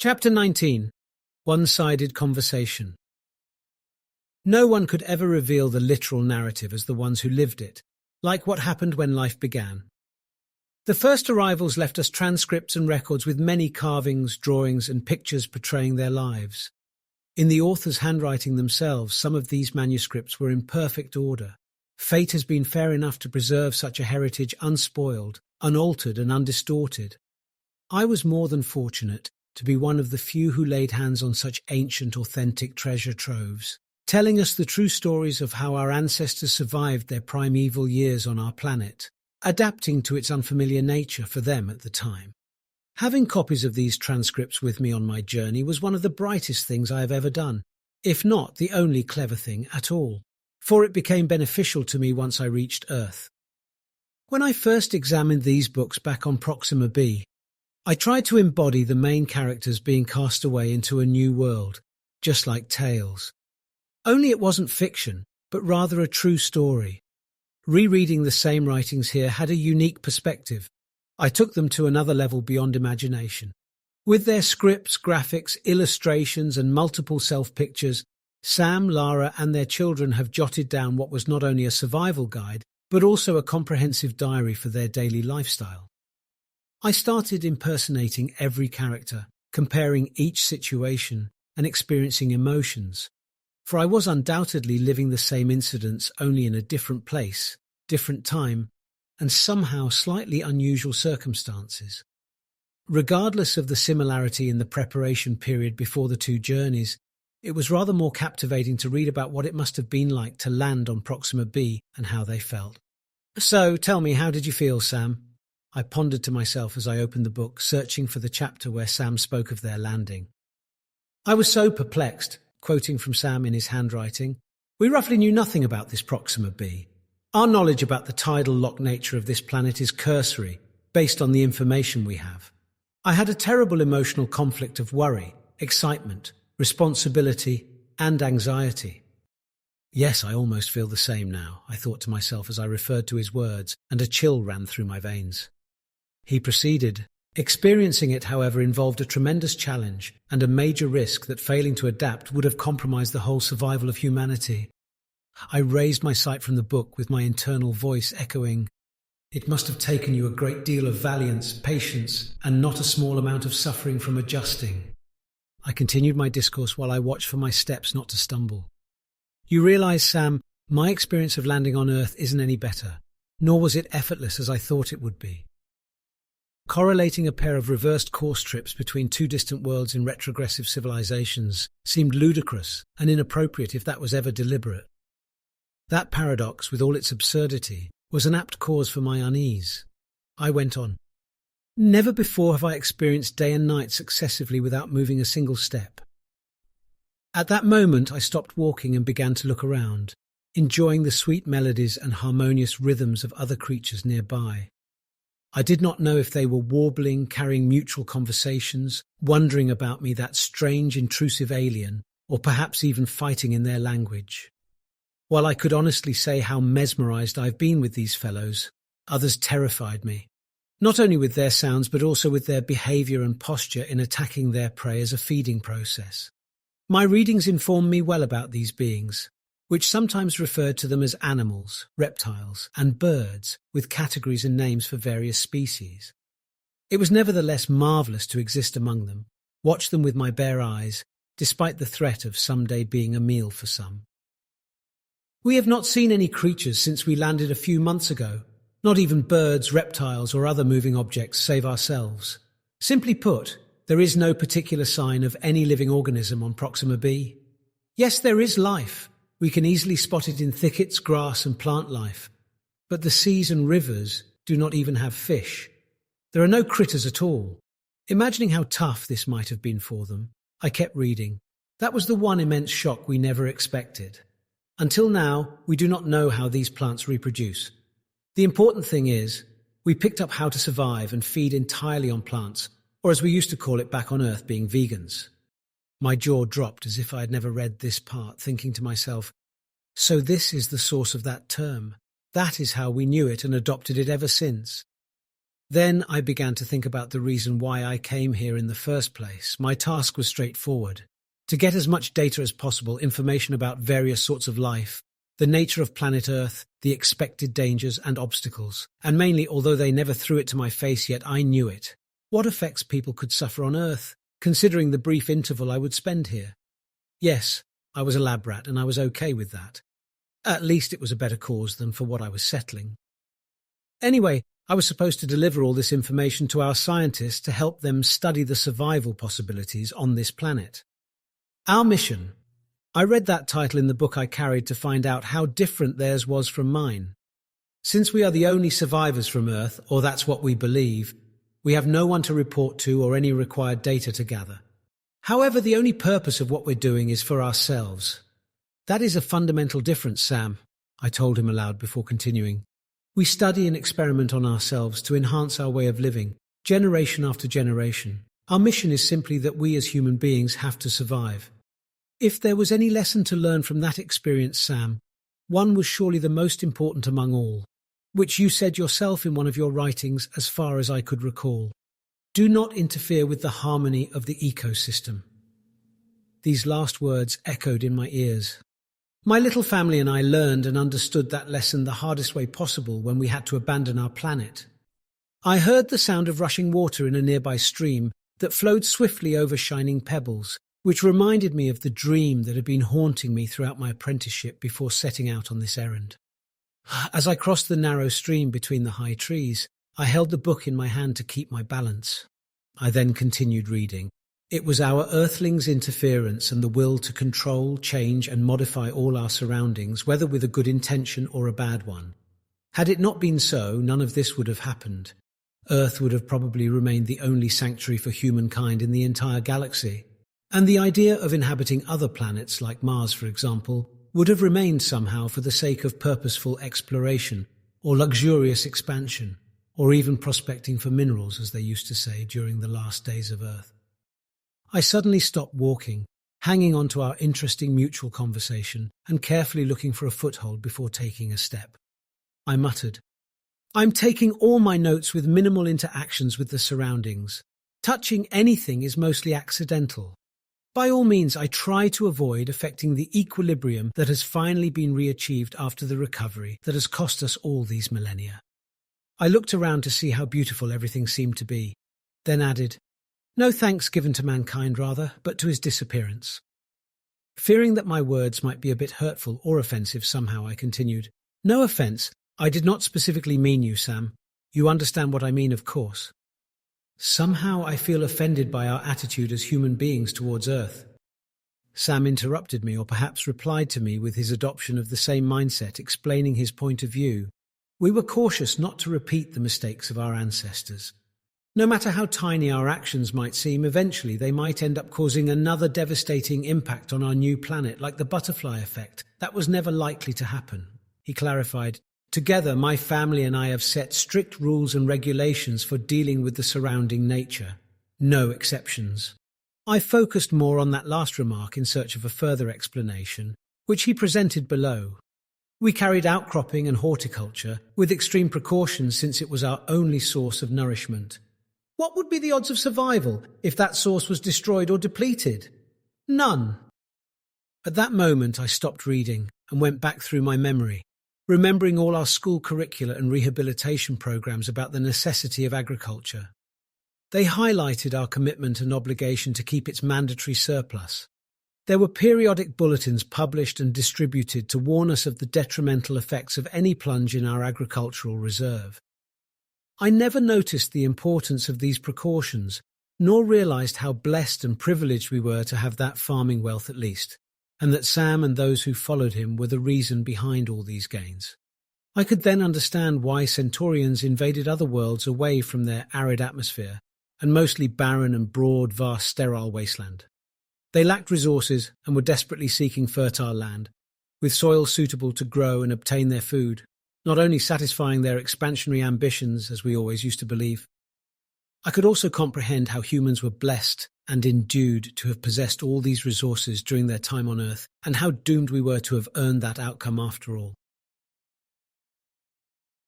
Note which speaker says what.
Speaker 1: Chapter 19. One-sided conversation. No one could ever reveal the literal narrative as the ones who lived it, like what happened when life began. The first arrivals left us transcripts and records with many carvings, drawings, and pictures portraying their lives. In the authors' handwriting themselves, some of these manuscripts were in perfect order. Fate has been fair enough to preserve such a heritage unspoiled, unaltered, and undistorted. I was more than fortunate to be one of the few who laid hands on such ancient, authentic treasure troves, telling us the true stories of how our ancestors survived their primeval years on our planet, adapting to its unfamiliar nature for them at the time. Having copies of these transcripts with me on my journey was one of the brightest things I have ever done, if not the only clever thing at all, for it became beneficial to me once I reached Earth. When I first examined these books back on Proxima-b, I tried to embody the main characters being cast away into a new world, just like tales. Only it wasn't fiction, but rather a true story. Rereading the same writings here had a unique perspective. I took them to another level beyond imagination. With their scripts, graphics, illustrations, and multiple self-pictures, Sam, Lara, and their children have jotted down what was not only a survival guide, but also a comprehensive diary for their daily lifestyle. I started impersonating every character, comparing each situation and experiencing emotions, for I was undoubtedly living the same incidents only in a different place, different time, and somehow slightly unusual circumstances. Regardless of the similarity in the preparation period before the two journeys, it was rather more captivating to read about what it must have been like to land on Proxima-b and how they felt. So, tell me, how did you feel, Sam? I pondered to myself as I opened the book, searching for the chapter where Sam spoke of their landing. I was so perplexed, quoting from Sam in his handwriting. We roughly knew nothing about this Proxima-b. Our knowledge about the tidal lock nature of this planet is cursory, based on the information we have. I had a terrible emotional conflict of worry, excitement, responsibility, and anxiety. Yes, I almost feel the same now, I thought to myself as I referred to his words, and a chill ran through my veins. He proceeded. Experiencing it, however, involved a tremendous challenge and a major risk that failing to adapt would have compromised the whole survival of humanity. I raised my sight from the book with my internal voice echoing, "It must have taken you a great deal of valiance, patience, and not a small amount of suffering from adjusting." I continued my discourse while I watched for my steps not to stumble. "You realize, Sam, my experience of landing on Earth isn't any better, nor was it effortless as I thought it would be. Correlating a pair of reversed course trips between two distant worlds in retrogressive civilizations seemed ludicrous and inappropriate if that was ever deliberate. That paradox, with all its absurdity, was an apt cause for my unease." I went on. "Never before have I experienced day and night successively without moving a single step. At that moment I stopped walking and began to look around, enjoying the sweet melodies and harmonious rhythms of other creatures nearby. I did not know if they were warbling, carrying mutual conversations, wondering about me, that strange, intrusive alien, or perhaps even fighting in their language. While I could honestly say how mesmerized I've been with these fellows, others terrified me, not only with their sounds but also with their behavior and posture in attacking their prey as a feeding process. My readings informed me well about these beings, which sometimes referred to them as animals, reptiles, and birds, with categories and names for various species. It was nevertheless marvellous to exist among them, watch them with my bare eyes, despite the threat of someday being a meal for some. We have not seen any creatures since we landed a few months ago, not even birds, reptiles, or other moving objects save ourselves. Simply put, there is no particular sign of any living organism on Proxima-b. Yes, there is life. We can easily spot it in thickets, grass, and plant life. But the seas and rivers do not even have fish. There are no critters at all. Imagining how tough this might have been for them, I kept reading. That was the one immense shock we never expected. Until now, we do not know how these plants reproduce. The important thing is, we picked up how to survive and feed entirely on plants, or as we used to call it back on Earth, being vegans. My jaw dropped as if I had never read this part, thinking to myself, so this is the source of that term. That is how we knew it and adopted it ever since. Then I began to think about the reason why I came here in the first place. My task was straightforward: to get as much data as possible, information about various sorts of life, the nature of planet Earth, the expected dangers and obstacles. And mainly, although they never threw it to my face yet, I knew it. What effects people could suffer on Earth, considering the brief interval I would spend here. Yes, I was a lab rat, and I was okay with that. At least it was a better cause than for what I was settling. Anyway, I was supposed to deliver all this information to our scientists to help them study the survival possibilities on this planet. Our mission. I read that title in the book I carried to find out how different theirs was from mine. Since we are the only survivors from Earth, or that's what we believe, we have no one to report to or any required data to gather. However, the only purpose of what we're doing is for ourselves. That is a fundamental difference, Sam, I told him aloud before continuing. We study and experiment on ourselves to enhance our way of living, generation after generation. Our mission is simply that we as human beings have to survive. If there was any lesson to learn from that experience, Sam, one was surely the most important among all, which you said yourself in one of your writings as far as I could recall. Do not interfere with the harmony of the ecosystem. These last words echoed in my ears. My little family and I learned and understood that lesson the hardest way possible when we had to abandon our planet. I heard the sound of rushing water in a nearby stream that flowed swiftly over shining pebbles, which reminded me of the dream that had been haunting me throughout my apprenticeship before setting out on this errand. As I crossed the narrow stream between the high trees, I held the book in my hand to keep my balance. I then continued reading. It was our Earthlings' interference and the will to control, change and modify all our surroundings, whether with a good intention or a bad one. Had it not been so, none of this would have happened. Earth would have probably remained the only sanctuary for humankind in the entire galaxy. And the idea of inhabiting other planets, like Mars for example, would have remained somehow for the sake of purposeful exploration, or luxurious expansion, or even prospecting for minerals, as they used to say during the last days of Earth. I suddenly stopped walking, hanging on to our interesting mutual conversation and carefully looking for a foothold before taking a step. I muttered, "I'm taking all my notes with minimal interactions with the surroundings. Touching anything is mostly accidental. By all means, I try to avoid affecting the equilibrium that has finally been re-achieved after the recovery that has cost us all these millennia." I looked around to see how beautiful everything seemed to be, then added, "No thanks given to mankind, rather, but to his disappearance." Fearing that my words might be a bit hurtful or offensive somehow, I continued, "No offense, I did not specifically mean you, Sam. You understand what I mean, of course. Somehow I feel offended by our attitude as human beings towards Earth." Sam interrupted me, or perhaps replied to me with his adoption of the same mindset, explaining his point of view. We were cautious not to repeat the mistakes of our ancestors. No matter how tiny our actions might seem, eventually they might end up causing another devastating impact on our new planet, like the butterfly effect. That was never likely to happen. He clarified, "Together, my family and I have set strict rules and regulations for dealing with the surrounding nature. No exceptions." I focused more on that last remark in search of a further explanation, which he presented below. We carried outcropping and horticulture with extreme precautions since it was our only source of nourishment. What would be the odds of survival if that source was destroyed or depleted? None. At that moment, I stopped reading and went back through my memory, remembering all our school curricula and rehabilitation programs about the necessity of agriculture. They highlighted our commitment and obligation to keep its mandatory surplus. There were periodic bulletins published and distributed to warn us of the detrimental effects of any plunge in our agricultural reserve. I never noticed the importance of these precautions, nor realized how blessed and privileged we were to have that farming wealth at least, and that Sam and those who followed him were the reason behind all these gains. I could then understand why Centaurians invaded other worlds away from their arid atmosphere, and mostly barren and broad, vast, sterile wasteland. They lacked resources and were desperately seeking fertile land, with soil suitable to grow and obtain their food, not only satisfying their expansionary ambitions, as we always used to believe. I could also comprehend how humans were blessed and endued to have possessed all these resources during their time on Earth, and how doomed we were to have earned that outcome after all.